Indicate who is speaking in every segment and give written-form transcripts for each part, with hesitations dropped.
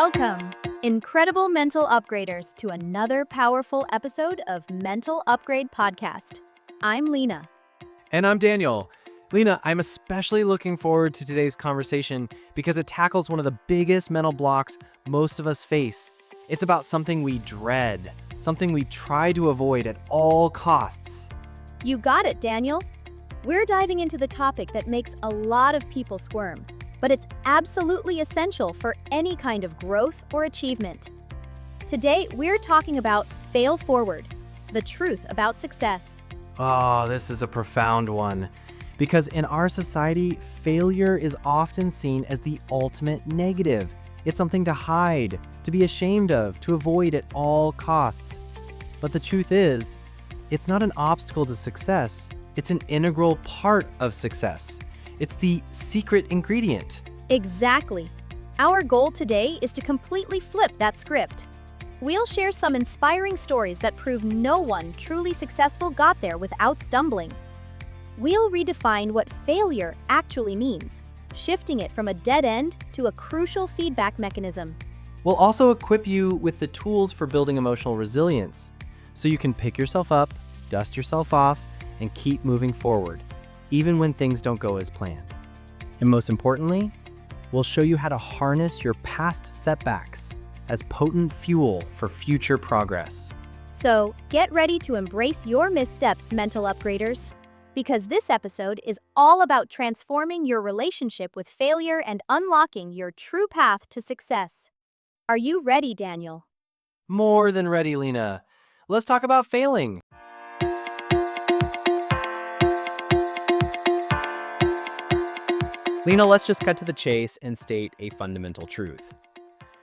Speaker 1: Welcome, incredible mental upgraders, to another powerful episode of Mental Upgrade Podcast. I'm Lina.
Speaker 2: And I'm Daniel. Lina, I'm especially looking forward to today's conversation because it tackles one of the biggest mental blocks most of us face. It's about something we dread, something we try to avoid at all costs.
Speaker 1: You got it, Daniel. We're diving into the topic that makes a lot of people squirm, but it's absolutely essential for any kind of growth or achievement. Today, we're talking about fail forward, the truth about success.
Speaker 2: Oh, this is a profound one. Because in our society, failure is often seen as the ultimate negative. It's something to hide, to be ashamed of, to avoid at all costs. But the truth is, it's not an obstacle to success. It's an integral part of success. It's the secret ingredient.
Speaker 1: Exactly. Our goal today is to completely flip that script. We'll share some inspiring stories that prove no one truly successful got there without stumbling. We'll redefine what failure actually means, shifting it from a dead end to a crucial feedback mechanism.
Speaker 2: We'll also equip you with the tools for building emotional resilience, so you can pick yourself up, dust yourself off, and keep moving forward, even when things don't go as planned. And most importantly, we'll show you how to harness your past setbacks as potent fuel for future progress.
Speaker 1: So, get ready to embrace your missteps, mental upgraders, because this episode is all about transforming your relationship with failure and unlocking your true path to success. Are you ready, Daniel?
Speaker 2: More than ready, Lina. Let's talk about failing. Lina, let's just cut to the chase and state a fundamental truth.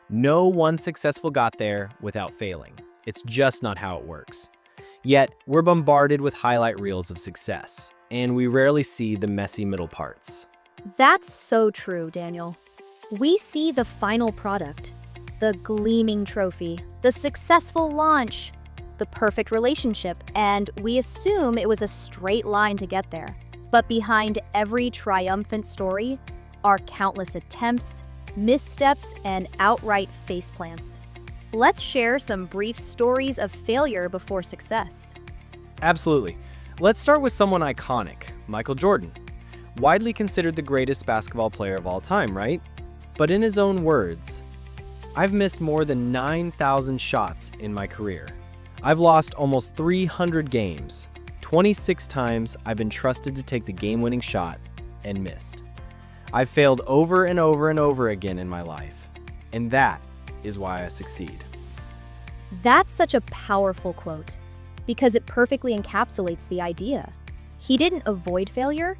Speaker 2: No one successful got there without failing. It's just not how it works. Yet, we're bombarded with highlight reels of success, and we rarely see the messy middle parts.
Speaker 1: That's so true, Daniel. We see the final product, the gleaming trophy, the successful launch, the perfect relationship, and we assume it was a straight line to get there. But behind every triumphant story are countless attempts, missteps, and outright faceplants. Let's share some brief stories of failure before success.
Speaker 2: Absolutely. Let's start with someone iconic, Michael Jordan. Widely considered the greatest basketball player of all time, right? But in his own words, "I've missed more than 9,000 shots in my career. I've lost almost 300 games. 26 times I've been trusted to take the game-winning shot and missed. I've failed over and over and over again in my life, and that is why I succeed."
Speaker 1: That's such a powerful quote, because it perfectly encapsulates the idea. He didn't avoid failure,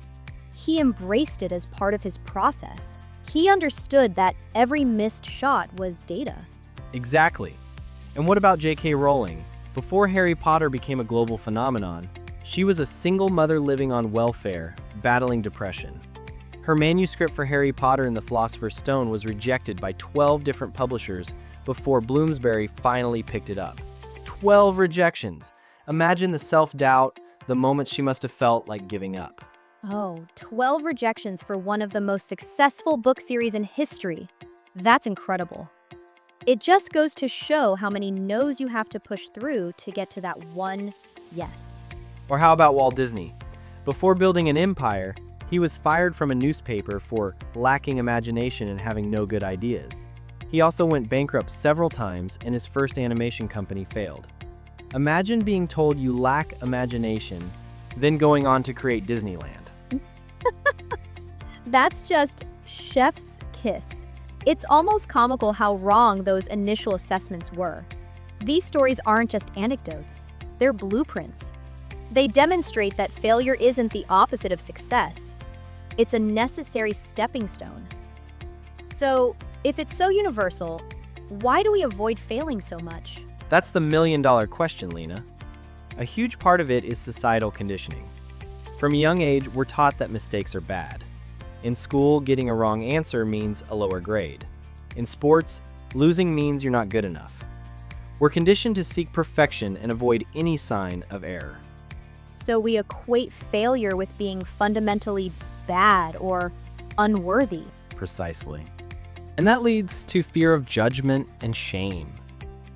Speaker 1: he embraced it as part of his process. He understood that every missed shot was data.
Speaker 2: Exactly. And what about J.K. Rowling? Before Harry Potter became a global phenomenon, she was a single mother living on welfare, battling depression. Her manuscript for Harry Potter and the Philosopher's Stone was rejected by 12 different publishers before Bloomsbury finally picked it up. 12 rejections. Imagine the self-doubt, the moments she must have felt like giving up.
Speaker 1: Oh, 12 rejections for one of the most successful book series in history. That's incredible. It just goes to show how many no's you have to push through to get to that one yes.
Speaker 2: Or how about Walt Disney? Before building an empire, he was fired from a newspaper for lacking imagination and having no good ideas. He also went bankrupt several times and his first animation company failed. Imagine being told you lack imagination, then going on to create Disneyland.
Speaker 1: That's just chef's kiss. It's almost comical how wrong those initial assessments were. These stories aren't just anecdotes, they're blueprints. They demonstrate that failure isn't the opposite of success. It's a necessary stepping stone. So, if it's so universal, why do we avoid failing so much?
Speaker 2: That's the million-dollar question, Lina. A huge part of it is societal conditioning. From a young age, we're taught that mistakes are bad. In school, getting a wrong answer means a lower grade. In sports, losing means you're not good enough. We're conditioned to seek perfection and avoid any sign of error.
Speaker 1: So we equate failure with being fundamentally bad or unworthy.
Speaker 2: Precisely. And that leads to fear of judgment and shame.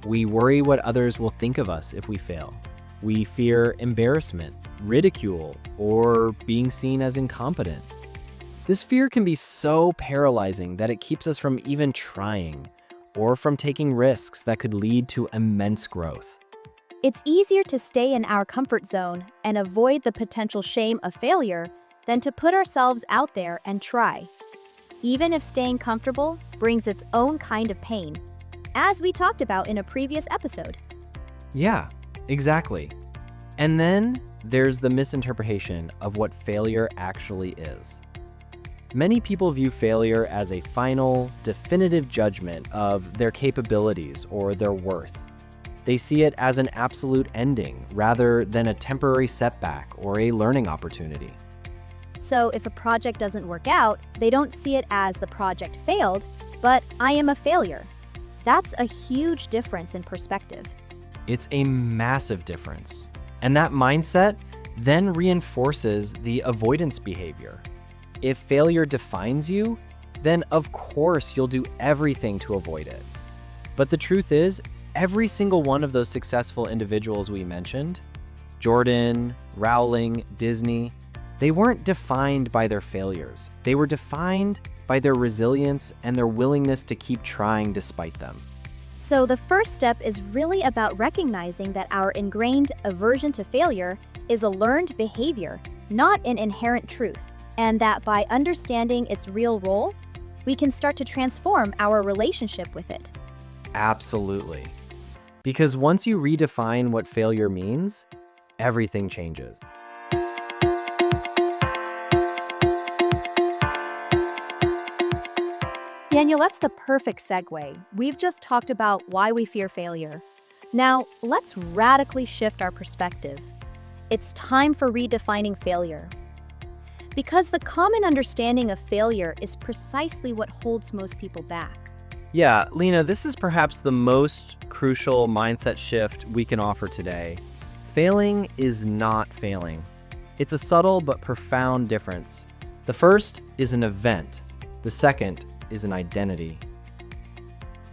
Speaker 2: We worry what others will think of us if we fail. We fear embarrassment, ridicule, or being seen as incompetent. This fear can be so paralyzing that it keeps us from even trying or from taking risks that could lead to immense growth.
Speaker 1: It's easier to stay in our comfort zone and avoid the potential shame of failure than to put ourselves out there and try, even if staying comfortable brings its own kind of pain, as we talked about in a previous episode.
Speaker 2: Yeah, exactly. And then there's the misinterpretation of what failure actually is. Many people view failure as a final, definitive judgment of their capabilities or their worth. They see it as an absolute ending rather than a temporary setback or a learning opportunity.
Speaker 1: So if a project doesn't work out, they don't see it as the project failed, but I am a failure. That's a huge difference in perspective.
Speaker 2: It's a massive difference. And that mindset then reinforces the avoidance behavior. If failure defines you, then of course you'll do everything to avoid it. But the truth is, every single one of those successful individuals we mentioned, Jordan, Rowling, Disney, they weren't defined by their failures. They were defined by their resilience and their willingness to keep trying despite them.
Speaker 1: So the first step is really about recognizing that our ingrained aversion to failure is a learned behavior, not an inherent truth, and that by understanding its real role, we can start to transform our relationship with it.
Speaker 2: Absolutely. Because once you redefine what failure means, everything changes.
Speaker 1: Daniel, that's the perfect segue. We've just talked about why we fear failure. Now, let's radically shift our perspective. It's time for redefining failure. Because the common understanding of failure is precisely what holds most people back.
Speaker 2: Yeah, Lina, this is perhaps the most crucial mindset shift we can offer today. Failing is not failing. It's a subtle but profound difference. The first is an event. The second is an identity.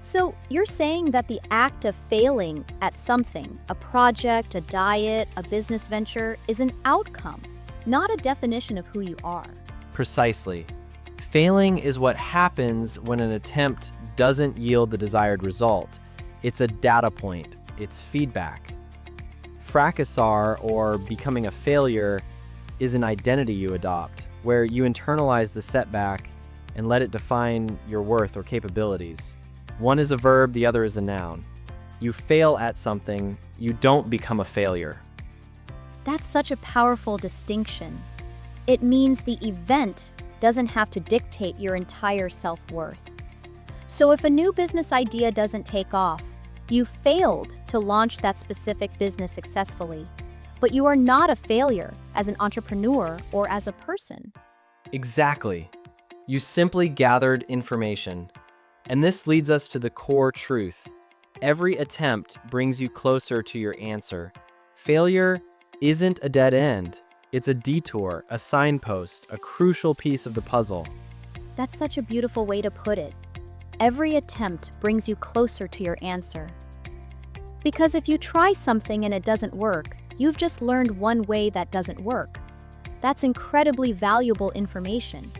Speaker 1: So you're saying that the act of failing at something, a project, a diet, a business venture, is an outcome, not a definition of who you are.
Speaker 2: Precisely. Failing is what happens when an attempt doesn't yield the desired result. It's a data point. It's feedback. Fracassar, or becoming a failure, is an identity you adopt, where you internalize the setback and let it define your worth or capabilities. One is a verb, the other is a noun. You fail at something, you don't become a failure.
Speaker 1: That's such a powerful distinction. It means the event doesn't have to dictate your entire self-worth. So if a new business idea doesn't take off, you failed to launch that specific business successfully, but you are not a failure as an entrepreneur or as a person.
Speaker 2: Exactly. You simply gathered information. And this leads us to the core truth. Every attempt brings you closer to your answer. Failure isn't a dead end. It's a detour, a signpost, a crucial piece of the puzzle.
Speaker 1: That's such a beautiful way to put it. Every attempt brings you closer to your answer. Because if you try something and it doesn't work, you've just learned one way that doesn't work. That's incredibly valuable information.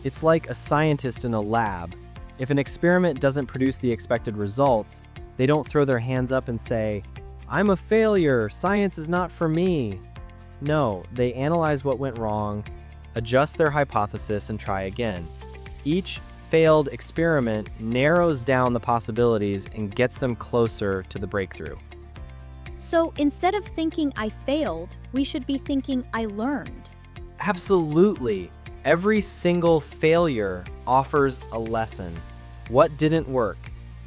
Speaker 2: It's like a scientist in a lab. If an experiment doesn't produce the expected results, they don't throw their hands up and say, "I'm a failure, science is not for me." No, they analyze what went wrong, adjust their hypothesis, and try again. Each failed experiment narrows down the possibilities and gets them closer to the breakthrough.
Speaker 1: So instead of thinking I failed, we should be thinking I learned.
Speaker 2: Absolutely. Every single failure offers a lesson. What didn't work?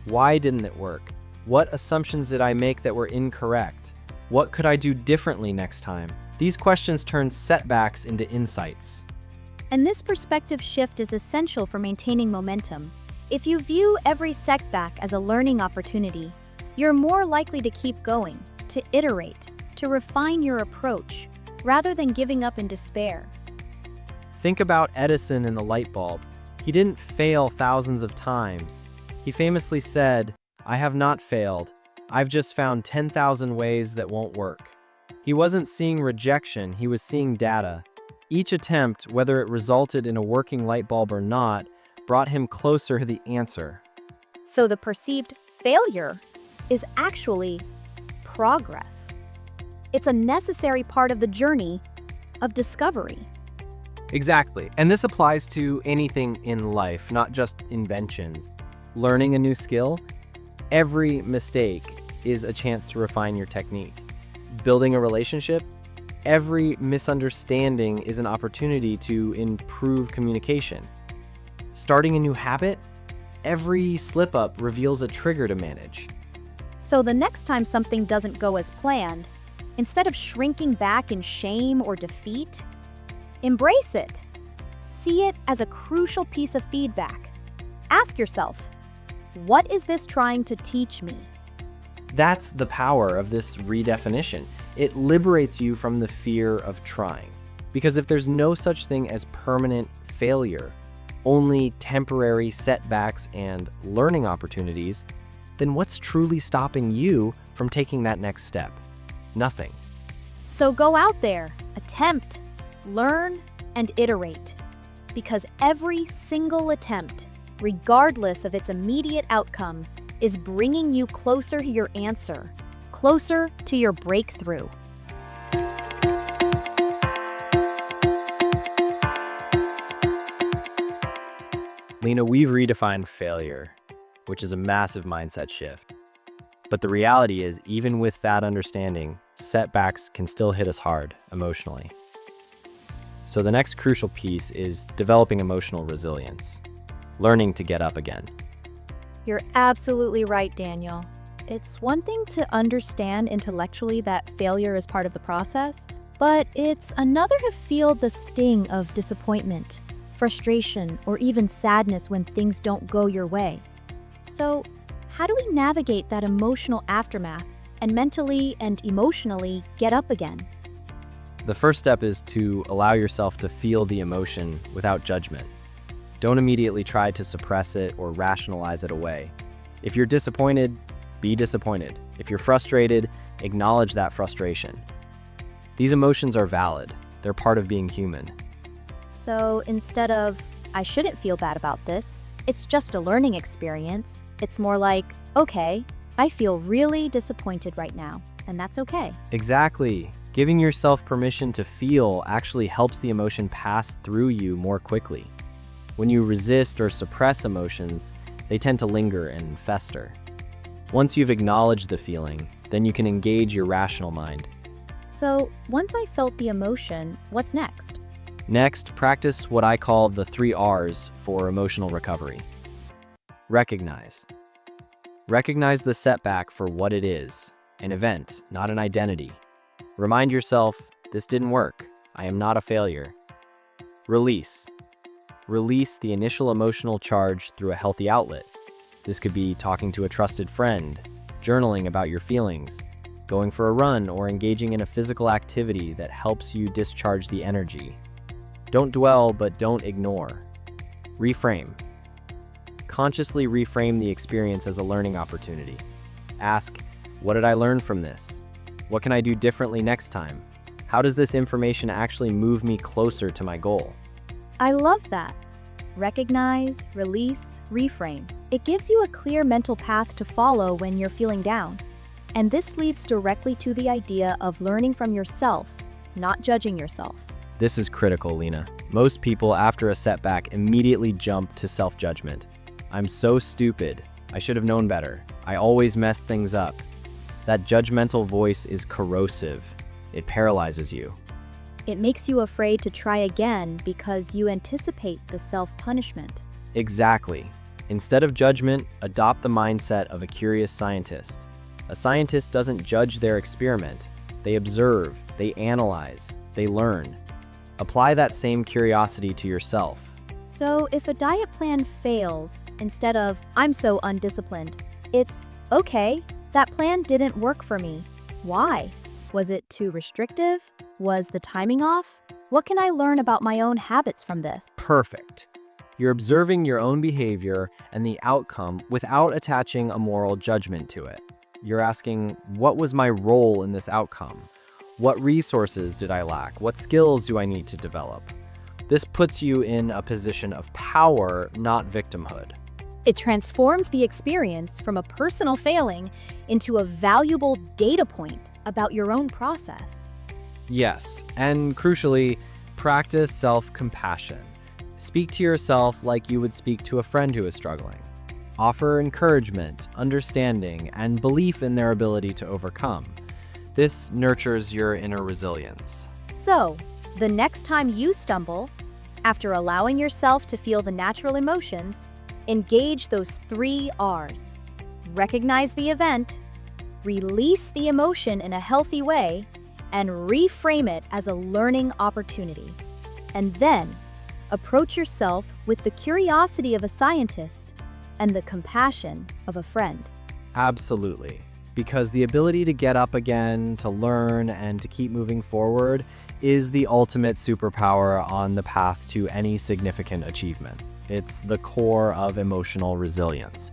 Speaker 2: Why didn't it work? What assumptions did I make that were incorrect? What could I do differently next time? These questions turn setbacks into insights.
Speaker 1: And this perspective shift is essential for maintaining momentum. If you view every setback as a learning opportunity, you're more likely to keep going, to iterate, to refine your approach, rather than giving up in despair.
Speaker 2: Think about Edison and the light bulb. He didn't fail thousands of times. He famously said, "I have not failed. I've just found 10,000 ways that won't work." He wasn't seeing rejection, he was seeing data. Each attempt, whether it resulted in a working light bulb or not, brought him closer to the answer.
Speaker 1: So the perceived failure is actually progress. It's a necessary part of the journey of discovery.
Speaker 2: Exactly. And this applies to anything in life, not just inventions. Learning a new skill, every mistake is a chance to refine your technique. Building a relationship, every misunderstanding is an opportunity to improve communication. Starting a new habit, every slip-up reveals a trigger to manage.
Speaker 1: So the next time something doesn't go as planned, instead of shrinking back in shame or defeat, embrace it. See it as a crucial piece of feedback. Ask yourself, what is this trying to teach me?
Speaker 2: That's the power of this redefinition. It liberates you from the fear of trying. Because if there's no such thing as permanent failure, only temporary setbacks and learning opportunities, then what's truly stopping you from taking that next step? Nothing.
Speaker 1: So go out there, attempt, learn, and iterate. Because every single attempt, regardless of its immediate outcome, is bringing you closer to your answer, closer to your breakthrough.
Speaker 2: Lina, we've redefined failure, which is a massive mindset shift. But the reality is, even with that understanding, setbacks can still hit us hard emotionally. So the next crucial piece is developing emotional resilience, learning to get up again.
Speaker 1: You're absolutely right, Daniel. It's one thing to understand intellectually that failure is part of the process, but it's another to feel the sting of disappointment, frustration, or even sadness when things don't go your way. So, how do we navigate that emotional aftermath and mentally and emotionally get up again?
Speaker 2: The first step is to allow yourself to feel the emotion without judgment. Don't immediately try to suppress it or rationalize it away. If you're disappointed, be disappointed. If you're frustrated, acknowledge that frustration. These emotions are valid. They're part of being human.
Speaker 1: So instead of, I shouldn't feel bad about this, it's just a learning experience, it's more like, okay, I feel really disappointed right now, and that's okay.
Speaker 2: Exactly. Giving yourself permission to feel actually helps the emotion pass through you more quickly. When you resist or suppress emotions, they tend to linger and fester. Once you've acknowledged the feeling, then you can engage your rational mind.
Speaker 1: So once I felt the emotion, what's next?
Speaker 2: Next, practice what I call the 3 R's for emotional recovery. Recognize. Recognize the setback for what it is, an event, not an identity. Remind yourself, this didn't work. I am not a failure. Release. Release the initial emotional charge through a healthy outlet. This could be talking to a trusted friend, journaling about your feelings, going for a run, or engaging in a physical activity that helps you discharge the energy. Don't dwell, but don't ignore. Reframe. Consciously reframe the experience as a learning opportunity. Ask, what did I learn from this? What can I do differently next time? How does this information actually move me closer to my goal?
Speaker 1: I love that. Recognize, release, reframe. It gives you a clear mental path to follow when you're feeling down. And this leads directly to the idea of learning from yourself, not judging yourself.
Speaker 2: This is critical, Lina. Most people, after a setback, immediately jump to self-judgment. I'm so stupid. I should have known better. I always mess things up. That judgmental voice is corrosive. It paralyzes you.
Speaker 1: It makes you afraid to try again because you anticipate the self-punishment.
Speaker 2: Exactly. Instead of judgment, adopt the mindset of a curious scientist. A scientist doesn't judge their experiment. They observe, they analyze, they learn. Apply that same curiosity to yourself.
Speaker 1: So if a diet plan fails, instead of, I'm so undisciplined, it's, okay, that plan didn't work for me. Why? Was it too restrictive? Was the timing off? What can I learn about my own habits from this?
Speaker 2: Perfect. You're observing your own behavior and the outcome without attaching a moral judgment to it. You're asking, what was my role in this outcome? What resources did I lack? What skills do I need to develop? This puts you in a position of power, not victimhood.
Speaker 1: It transforms the experience from a personal failing into a valuable data point about your own process.
Speaker 2: Yes, and crucially, practice self-compassion. Speak to yourself like you would speak to a friend who is struggling. Offer encouragement, understanding, and belief in their ability to overcome. This nurtures your inner resilience.
Speaker 1: So, the next time you stumble, after allowing yourself to feel the natural emotions, engage those 3 R's. Recognize the event, release the emotion in a healthy way, and reframe it as a learning opportunity. And then, approach yourself with the curiosity of a scientist and the compassion of a friend.
Speaker 2: Absolutely. Because the ability to get up again, to learn, and to keep moving forward is the ultimate superpower on the path to any significant achievement. It's the core of emotional resilience.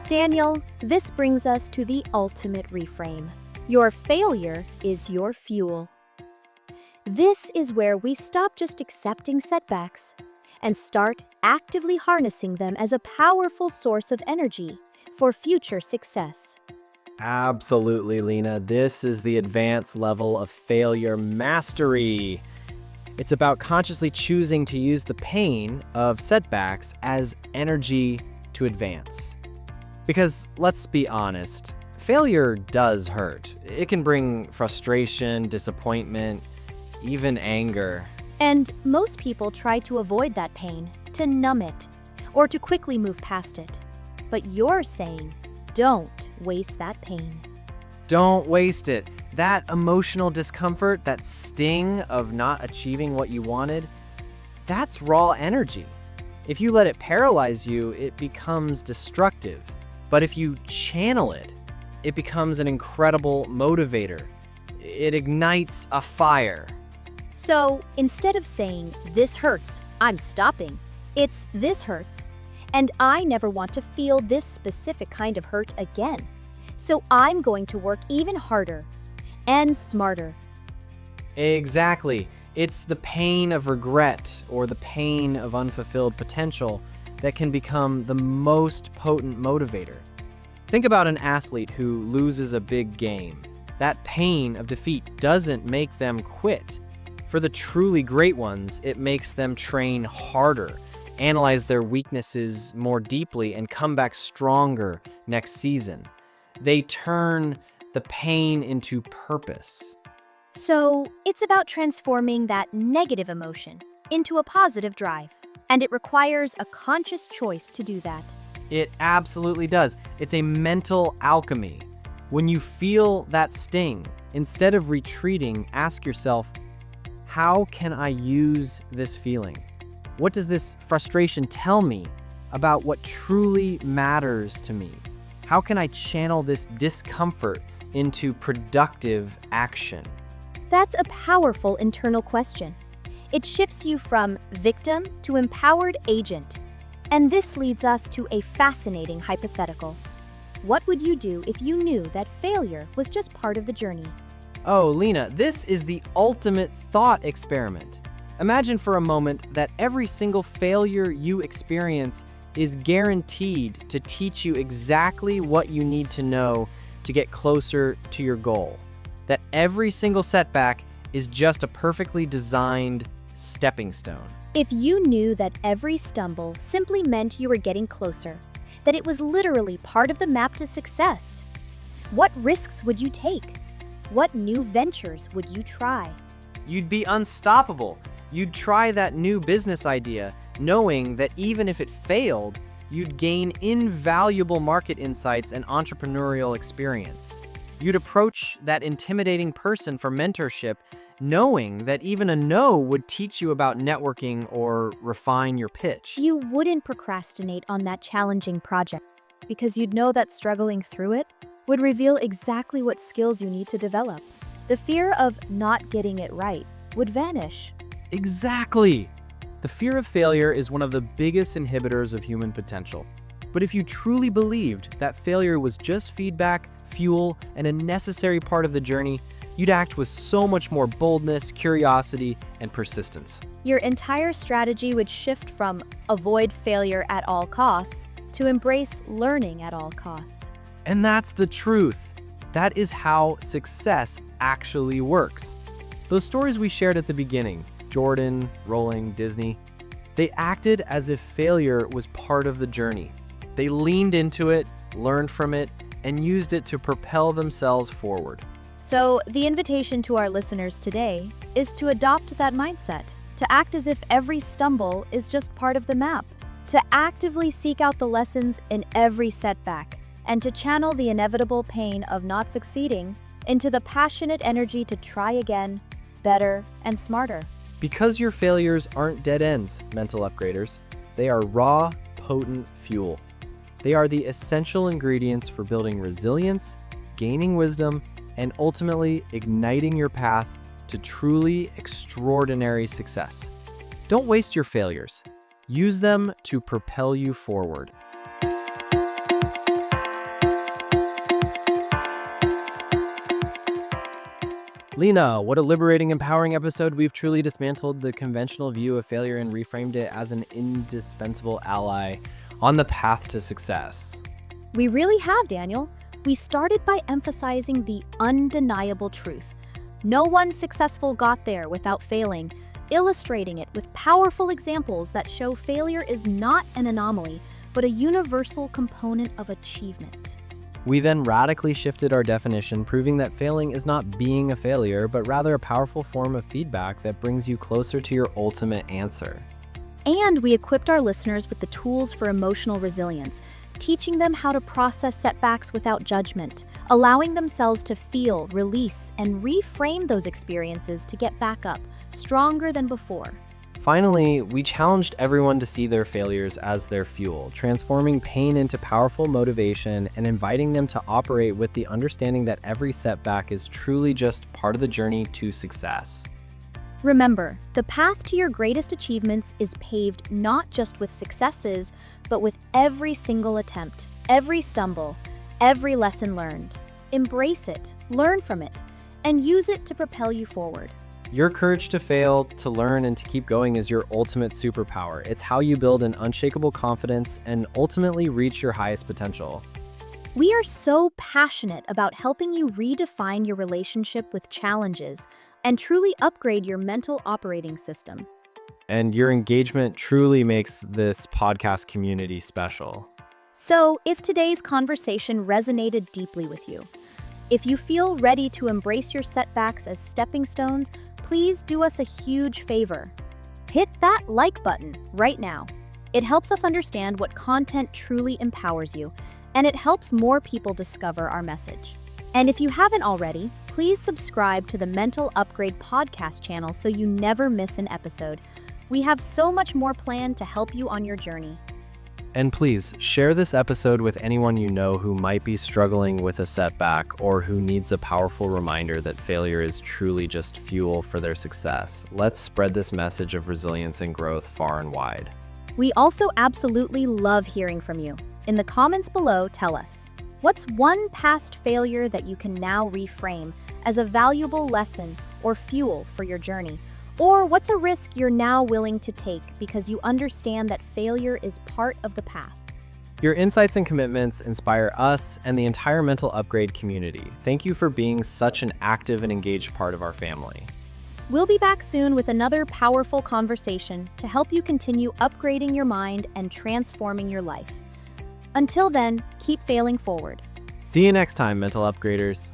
Speaker 1: Daniel, this brings us to the ultimate reframe. Your failure is your fuel. This is where we stop just accepting setbacks and start actively harnessing them as a powerful source of energy for future success.
Speaker 2: Absolutely, Lina. This is the advanced level of failure mastery. It's about consciously choosing to use the pain of setbacks as energy to advance. Because let's be honest, failure does hurt. It can bring frustration, disappointment, even anger.
Speaker 1: And most people try to avoid that pain, to numb it, or to quickly move past it. But you're saying, don't waste that pain.
Speaker 2: Don't waste it. That emotional discomfort, that sting of not achieving what you wanted, that's raw energy. If you let it paralyze you, it becomes destructive. But if you channel it, it becomes an incredible motivator. It ignites a fire.
Speaker 1: So instead of saying, this hurts, I'm stopping, it's this hurts, and I never want to feel this specific kind of hurt again. So I'm going to work even harder and smarter.
Speaker 2: Exactly. It's the pain of regret or the pain of unfulfilled potential that can become the most potent motivator. Think about an athlete who loses a big game. That pain of defeat doesn't make them quit. For the truly great ones, it makes them train harder, analyze their weaknesses more deeply, and come back stronger next season. They turn the pain into purpose.
Speaker 1: So it's about transforming that negative emotion into a positive drive. And it requires a conscious choice to do that.
Speaker 2: It absolutely does. It's a mental alchemy. When you feel that sting, instead of retreating, ask yourself, how can I use this feeling? What does this frustration tell me about what truly matters to me? How can I channel this discomfort into productive action?
Speaker 1: That's a powerful internal question. It shifts you from victim to empowered agent. And this leads us to a fascinating hypothetical. What would you do if you knew that failure was just part of the journey?
Speaker 2: Oh, Lina, this is the ultimate thought experiment. Imagine for a moment that every single failure you experience is guaranteed to teach you exactly what you need to know to get closer to your goal. That every single setback is just a perfectly designed stepping stone.
Speaker 1: If you knew that every stumble simply meant you were getting closer, that it was literally part of the map to success, what risks would you take? What new ventures would you try?
Speaker 2: You'd be unstoppable. You'd try that new business idea, knowing that even if it failed, you'd gain invaluable market insights and entrepreneurial experience. You'd approach that intimidating person for mentorship, knowing that even a no would teach you about networking or refine your pitch.
Speaker 1: You wouldn't procrastinate on that challenging project because you'd know that struggling through it would reveal exactly what skills you need to develop. The fear of not getting it right would vanish.
Speaker 2: Exactly! The fear of failure is one of the biggest inhibitors of human potential. But if you truly believed that failure was just feedback, fuel, and a necessary part of the journey, you'd act with so much more boldness, curiosity, and persistence.
Speaker 1: Your entire strategy would shift from avoid failure at all costs to embrace learning at all costs.
Speaker 2: And that's the truth. That is how success actually works. Those stories we shared at the beginning, Jordan, Rolling, Disney, they acted as if failure was part of the journey. They leaned into it, learned from it, and used it to propel themselves forward.
Speaker 1: So, the invitation to our listeners today is to adopt that mindset, to act as if every stumble is just part of the map, to actively seek out the lessons in every setback, and to channel the inevitable pain of not succeeding into the passionate energy to try again, better, and smarter.
Speaker 2: Because your failures aren't dead ends, mental upgraders. They are raw, potent fuel. They are the essential ingredients for building resilience, gaining wisdom, and ultimately igniting your path to truly extraordinary success. Don't waste your failures. Use them to propel you forward. Lina, what a liberating, empowering episode. We've truly dismantled the conventional view of failure and reframed it as an indispensable ally on the path to success.
Speaker 1: We really have, Daniel. We started by emphasizing the undeniable truth. No one successful got there without failing, illustrating it with powerful examples that show failure is not an anomaly, but a universal component of achievement.
Speaker 2: We then radically shifted our definition, proving that failing is not being a failure, but rather a powerful form of feedback that brings you closer to your ultimate answer.
Speaker 1: And we equipped our listeners with the tools for emotional resilience, teaching them how to process setbacks without judgment, allowing themselves to feel, release, and reframe those experiences to get back up, stronger than before.
Speaker 2: Finally, we challenged everyone to see their failures as their fuel, transforming pain into powerful motivation and inviting them to operate with the understanding that every setback is truly just part of the journey to success.
Speaker 1: Remember, the path to your greatest achievements is paved not just with successes, but with every single attempt, every stumble, every lesson learned. Embrace it, learn from it, and use it to propel you forward.
Speaker 2: Your courage to fail, to learn, and to keep going is your ultimate superpower. It's how you build an unshakable confidence and ultimately reach your highest potential.
Speaker 1: We are so passionate about helping you redefine your relationship with challenges and truly upgrade your mental operating system.
Speaker 2: And your engagement truly makes this podcast community special.
Speaker 1: So, if today's conversation resonated deeply with you, if you feel ready to embrace your setbacks as stepping stones, please do us a huge favor. Hit that like button right now. It helps us understand what content truly empowers you, and it helps more people discover our message. And if you haven't already, please subscribe to the Mental Upgrade podcast channel so you never miss an episode. We have so much more planned to help you on your journey.
Speaker 2: And please share this episode with anyone you know who might be struggling with a setback or who needs a powerful reminder that failure is truly just fuel for their success. Let's spread this message of resilience and growth far and wide.
Speaker 1: We also absolutely love hearing from you. In the comments below, tell us, what's one past failure that you can now reframe as a valuable lesson or fuel for your journey? Or what's a risk you're now willing to take because you understand that failure is part of the path?
Speaker 2: Your insights and commitments inspire us and the entire Mental Upgrade community. Thank you for being such an active and engaged part of our family.
Speaker 1: We'll be back soon with another powerful conversation to help you continue upgrading your mind and transforming your life. Until then, keep failing forward.
Speaker 2: See you next time, Mental Upgraders.